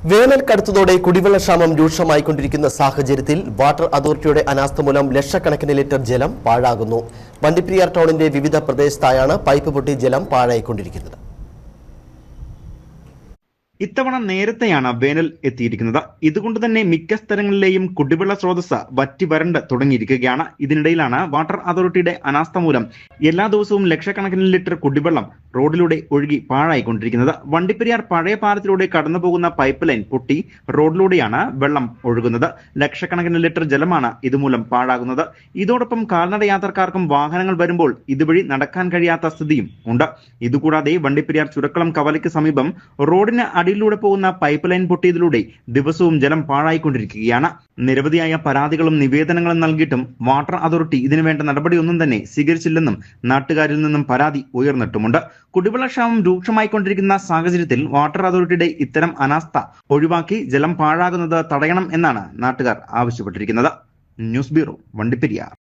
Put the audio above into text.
വേനൽ കടുത്തതോടെ കുടിവെള്ളക്ഷാമം രൂക്ഷമായിക്കൊണ്ടിരിക്കുന്ന സാഹചര്യത്തിൽ വാട്ടർ അതോറിറ്റിയുടെ അനാസ്ഥ മൂലം ലക്ഷക്കണക്കിന് ലിറ്റർ ജലം പാഴാകുന്നു. വണ്ടിപ്പെരിയാർ ടൗണിന്റെ വിവിധ പ്രദേശത്തായാണ് പൈപ്പ് പൊട്ടി ജലം പാഴായിക്കൊണ്ടിരിക്കുന്നത്. ഇത്തവണ നേരത്തെയാണ് വേനൽ എത്തിയിരിക്കുന്നത്. ഇതുകൊണ്ട് തന്നെ മിക്ക സ്ഥലങ്ങളിലെയും കുടിവെള്ള സ്രോതസ് വറ്റി വരണ്ട് തുടങ്ങിയിരിക്കുകയാണ്. ഇതിനിടയിലാണ് വാട്ടർ അതോറിറ്റിയുടെ അനാസ്ഥ മൂലം എല്ലാ ദിവസവും ലക്ഷക്കണക്കിന് ലിറ്റർ കുടിവെള്ളം റോഡിലൂടെ ഒഴുകി പാഴായിക്കൊണ്ടിരിക്കുന്നത്. വണ്ടിപ്പെരിയാർ പഴയ പാലത്തിലൂടെ കടന്നുപോകുന്ന പൈപ്പ് ലൈൻ പൊട്ടി റോഡിലൂടെയാണ് വെള്ളം ഒഴുകുന്നത്. ലക്ഷക്കണക്കിന് ലിറ്റർ ജലമാണ് ഇതുമൂലം പാഴാകുന്നത്. ഇതോടൊപ്പം കാൽനട യാത്രക്കാർക്കും വാഹനങ്ങൾ വരുമ്പോൾ ഇതുവഴി നടക്കാൻ കഴിയാത്ത സ്ഥിതിയും ഉണ്ട്. ഇതുകൂടാതെ വണ്ടിപ്പെരിയാർ ചുരക്കളം കവലയ്ക്ക് സമീപം റോഡിന് അടിയിലൂടെ പോകുന്ന പൈപ്പ് ലൈൻ പൊട്ടിയതിലൂടെ ദിവസവും ജലം പാഴായിക്കൊണ്ടിരിക്കുകയാണ്. നിരവധിയായ പരാതികളും നിവേദനങ്ങളും നൽകിയിട്ടും വാട്ടർ അതോറിറ്റി ഇതിനുവേണ്ട നടപടിയൊന്നും തന്നെ സ്വീകരിച്ചില്ലെന്നും നാട്ടുകാരിൽ നിന്നും പരാതി ഉയർന്നിട്ടുമുണ്ട്. കുടിവെള്ളക്ഷാമം രൂക്ഷമായിക്കൊണ്ടിരിക്കുന്ന സാഹചര്യത്തിൽ വാട്ടർ അതോറിറ്റിയുടെ ഇത്തരം അനാസ്ഥ ഒഴിവാക്കി ജലം പാഴാകുന്നത് തടയണം എന്നാണ് നാട്ടുകാർ ആവശ്യപ്പെട്ടിരിക്കുന്നത്. News bureau, Vandiperiyar.